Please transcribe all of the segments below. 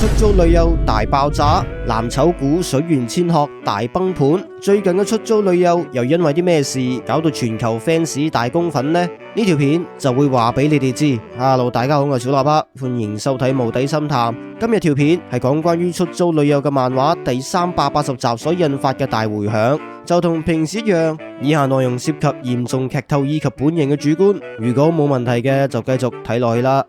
出租女友大爆炸，藍籌股水原千鶴大崩盤。最近嘅出租女友又因為啲咩事搞到全球 fans 大公憤呢？呢條片就會話俾你哋知。Hello， 大家好，我係小喇叭，歡迎收睇無底深談。今日條片係講關於出租女友嘅漫畫第380集所引發嘅大回響。就同平時一樣，以下內容涉及嚴重劇透以及本人嘅主觀，如果冇問題嘅就繼續睇落去啦。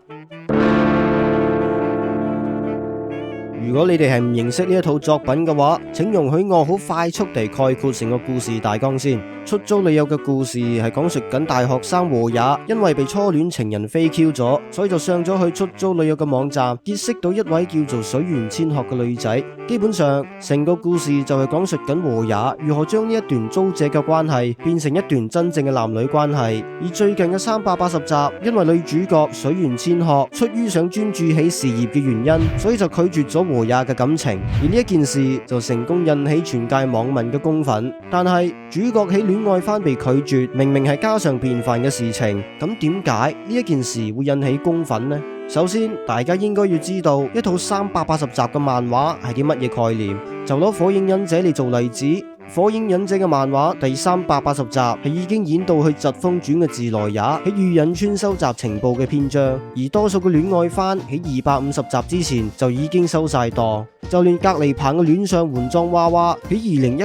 如果你哋係唔認識呢一套作品嘅話，請容許我好快速地概括成個故事大綱先。出租女友嘅故事係講述緊大學生和也因為被初戀情人飛 Q 咗，所以就上咗去出租女友嘅網站，結識到一位叫做水原千鶴嘅女仔。基本上成個故事就係講述緊和也如何將呢一段租借嘅關係變成一段真正嘅男女關係。而最近嘅380集，因為女主角水原千鶴出於想專注喺事業嘅原因，所以就拒絕咗和也嘅感情，而呢一件事就成功引起全界網民嘅公憤。但係主角喺戀愛番被拒絕，明明係家常便飯嘅事情，咁點解呢一件事會引起公憤呢？首先，大家應該要知道一套380集嘅漫畫係啲乜嘢概念，就攞火影忍者嚟做例子。火影忍者嘅漫畫第380集係已經演到去疾風傳嘅自來也喺御忍村收集情報嘅篇章，而多數嘅戀愛番喺250集之前就已經收晒檔，就連隔離棚嘅戀上換裝娃娃喺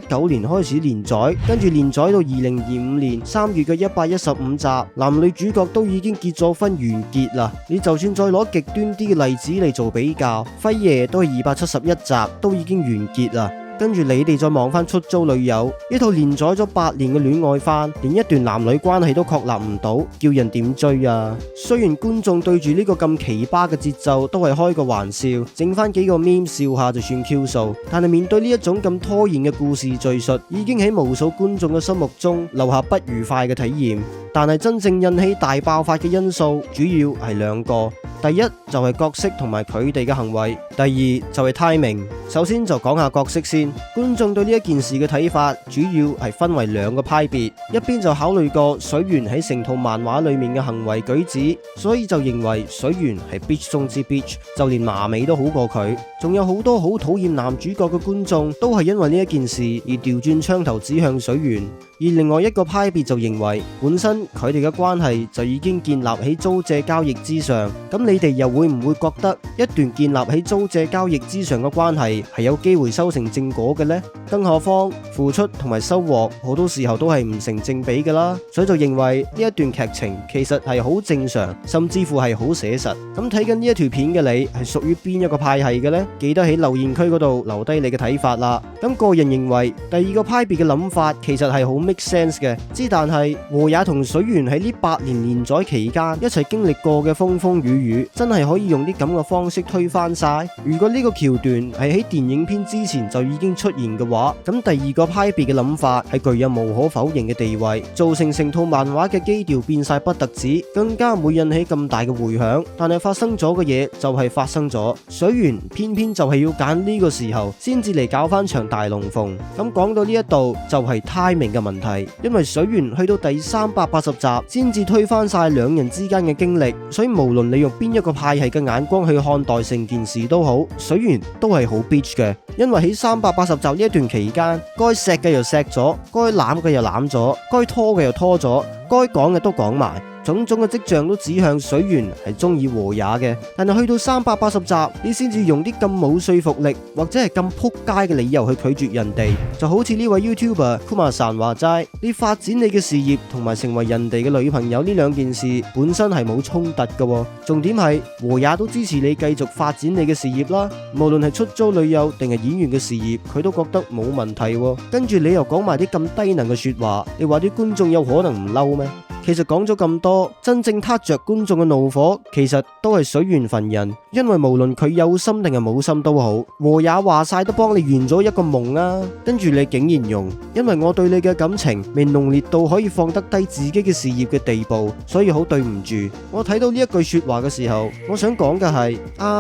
2019年開始連載，跟住連載到2025年3月嘅115集，男女主角都已經結咗婚完結啦。你就算再攞極端啲嘅例子嚟做比較，輝夜都係271集都已經完結啦。跟住你哋再望翻出租女友呢套連載咗8年嘅戀愛番，連一段男女關係都確立唔到，叫人點追啊？雖然觀眾對住呢個咁奇葩嘅節奏都係開個玩笑，整翻幾個 meme 笑下就算 Q 數，但係面對呢一種咁拖延嘅故事敘述，已經喺無數觀眾嘅心目中留下不愉快嘅體驗。但係真正引起大爆發嘅因素主要係兩個，第一就係角色同埋佢哋嘅行為，第二就係 timing。首先就講下角色先，觀眾對呢一件事嘅睇法主要係分為兩個派別，一邊就考慮過水原喺成套漫畫裏面嘅行為舉止，所以就認為水原係 bitch 中之 bitch， 就連麻美都好過佢。仲有好多好討厭男主角嘅觀眾都係因為呢一件事而調轉槍頭指向水原。而另外一個派別就認為本身佢哋嘅關係就已經建立喺租借交易之上，咁你哋又會唔會覺得一段建立喺租借交易之上嘅關係係有機會收成正果嘅呢？更何況付出同埋收穫好多時候都係唔成正比㗎啦，所以就認為呢一段劇情其實係好正常，甚至乎係好寫實。咁睇緊呢一條片嘅你係屬於邊一個派系嘅呢？記得喺留言區嗰度留低你嘅睇法啦。咁個人認為第二個派別嘅諗法其實係好make sense 嘅，但係和也同水原喺呢8年連載期間一齊經歷過嘅風風雨雨，真係可以用啲咁嘅方式推翻晒？如果呢個橋段係喺電影片之前就已經出現嘅話，咁第二個派別嘅諗法係具有無可否認嘅地位，造成成套漫畫嘅基調變晒不特止，更加唔會引起咁大嘅回響。但係發生咗嘅嘢就係發生咗，水原偏偏就係要揀呢個時候先至嚟搞翻場大龍鳳。咁講到呢一度就係 timing 嘅問題。因為水原去到第380集先至推翻晒兩人之間嘅經歷，所以無論你用邊一個派系嘅眼光去看待成件事都好，水原都係好 bitch 嘅。因為喺380集呢一段期間，該錫嘅又錫咗，該攬嘅又攬咗，該拖嘅又拖咗，該講嘅都講埋。種種嘅跡象都指向水原係中意和也嘅，但係去到380集，你先至用啲咁冇說服力或者係咁撲街嘅理由去拒絕人哋，就好似呢位 YouTuber Kuma-san 話齋，你發展你嘅事業同埋成為人哋嘅女朋友呢兩件事本身係冇衝突嘅，重點係和也都支持你繼續發展你嘅事業啦，無論係出租女友定係演員嘅事業，佢都覺得冇問題。跟住你又講埋啲咁低能嘅說話，你話啲觀眾有可能唔嬲咩？其實講咗咁多，真正撻着觀眾嘅怒火，其實都係水原份人。因為無論佢有心定係冇心都好，和也話晒都幫你圓咗一個夢啊。跟住你竟然用，因為我對你嘅感情未濃烈到可以放得低自己嘅事業嘅地步，所以好對唔住。我睇到呢一句說話嘅時候，我想講嘅係，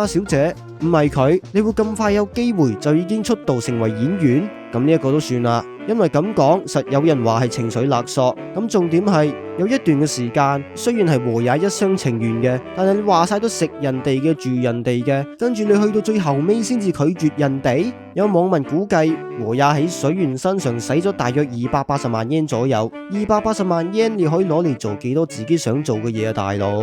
小姐，唔係佢，你會咁快有機會就已經出道成為演員？咁呢一個都算啦。因為咁講實有人話係情緒勒索。咁重點係有一段嘅時間，雖然係和也一廂情願嘅，但係你話晒都食人哋嘅住人哋嘅，跟住你去到最後尾先至拒絕人哋。有網民估計和也喺水原身上使咗大約280萬yen左右，280萬yen你可以攞嚟做幾多自己想做嘅嘢啊，大佬！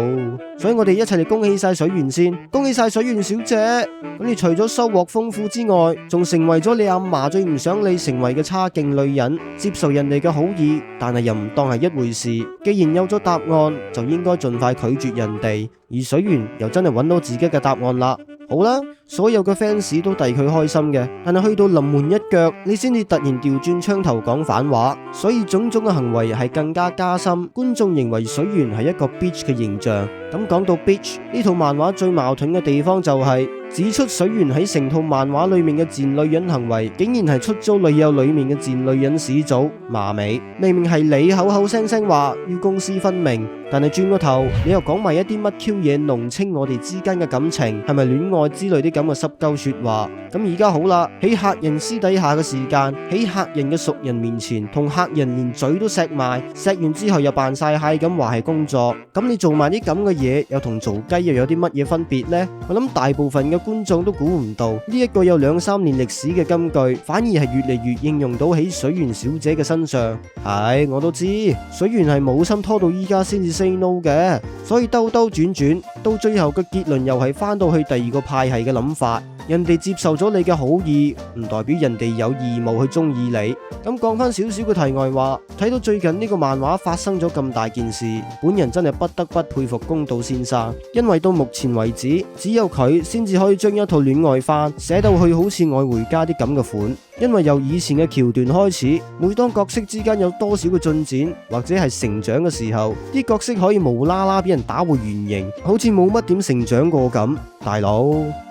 所以我哋一齊嚟恭喜晒水原先，恭喜晒水原小姐！咁你除咗收穫豐富之外，仲成為咗你阿嫲最唔想你成為嘅差勁女人，接受人哋嘅好意，但係又唔當係一回事。既然有咗答案，就應該盡快拒絕人哋。而水原又真係揾到自己嘅答案啦。好啦，所有嘅 fans 都替佢開心嘅，但係去到臨門一腳，你先至突然調轉槍頭講反話，所以種種嘅行為係更加加深觀眾認為水原係一個 bitch 嘅形象。咁講到 bitch， 呢套漫畫最矛盾嘅地方就係指出水原喺成套漫畫裏面嘅賤女人行為，竟然係出租女友裏面嘅賤女人始祖。麻尾，明明係你口口聲聲話要公私分明，但係轉個頭你又講埋一啲乜 Q 嘢弄清我哋之間嘅感情係咪戀愛之類啲咁嘅濕鳩說話。咁而家好啦，喺客人私底下嘅時間，喺客人嘅熟人面前同客人連嘴都錫埋，錫完之後又扮晒蟹咁話係工作，咁你做埋啲咁嘅嘢又同做雞又有啲乜嘢分別呢？我諗大部分嘅觀眾都估唔到呢一個有2-3年歷史嘅金句，反而係越嚟越應用到喺水原小姐嘅身上。係，我都知水原係冇心拖到依家先至 say no 嘅，所以兜兜轉轉到最後嘅結論又係翻到去第二個派系嘅諗法。人哋接受咗你嘅好意，唔代表人哋有義務去中意你。咁講翻少少嘅題外話，睇到最近呢個漫畫發生咗咁大件事，本人真係不得不佩服宮島先生，因為到目前為止，只有佢先至可以將一套戀愛番寫到去好似愛回家啲咁嘅款。因為由以前嘅橋段開始，每當角色之間有多少嘅進展或者係成長嘅時候，啲角色可以無啦啦俾人打回原形，好似冇乜點成長過咁。大佬，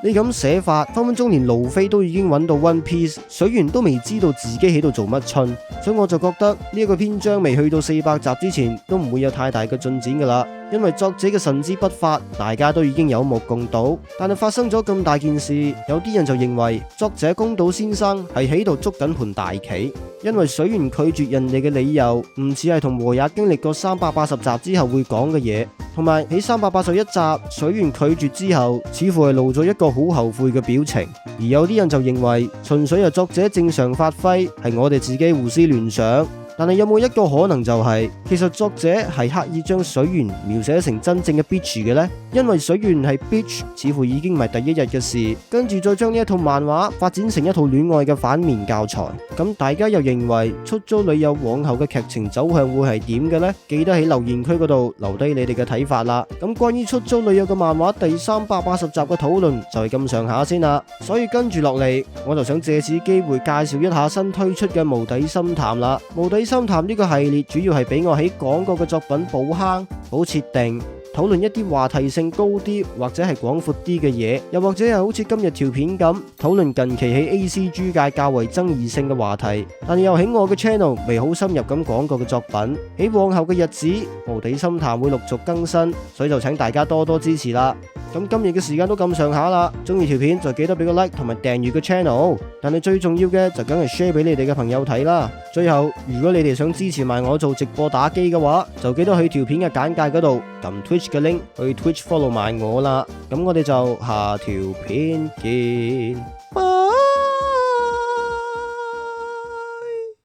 你咁寫法，分分鐘連路飛都已經揾到 One Piece， 水原都未知道自己喺度做乜春，所以我就覺得呢一個篇章未去到400集之前，都唔會有太大嘅進展噶啦。因為作者嘅神之不法，大家都已經有目共睹。但係發生咗咁大件事，有啲人就認為作者宮島先生係喺度捉緊盤大棋，因為水原拒絕人哋嘅理由唔似係同和也經歷過380集之後會講嘅嘢，同埋喺381集水原拒絕之後，似乎係露咗一個好後悔嘅表情。而有啲人就認為純粹係作者正常發揮，係我哋自己胡思亂想。但係有冇一個可能就係，其實作者係刻意將水原描寫成真正嘅 bitch 嘅呢？因為水原係 bitch 似乎已經唔係第一日嘅事，跟住再將呢一套漫畫發展成一套戀愛嘅反面教材，咁大家又認為出租女友往後嘅劇情走向會係點嘅呢？記得喺留言區嗰度留低你哋嘅睇法啦。咁關於出租女友嘅漫畫第380集嘅討論就係咁上下先啦，所以跟住落嚟我就想借此機會介紹一下新推出嘅無底深談啦。無底深談呢個系列主要係俾我喺講過嘅作品補坑、補設定，討論一啲話題性高啲或者係廣闊啲嘅嘢，又或者係好似今日條片咁討論近期喺 ACG 界較為爭議性嘅話題，但又喺我嘅 channel 未好深入咁講過嘅作品。喺往後嘅日子，無底深談會陸續更新，所以就請大家多多支持啦。咁今日嘅時間都咁上下啦，中意條片就記得俾個 like 同埋訂閱個 channel， 但係最重要嘅就梗係 share 俾你哋嘅朋友睇啦。最後，如果你哋想支持埋我做直播打機嘅話，就記得去條片嘅簡介嗰度撳 Twitch 嘅 link 去 Twitch follow 埋我啦。咁我哋就下條片見。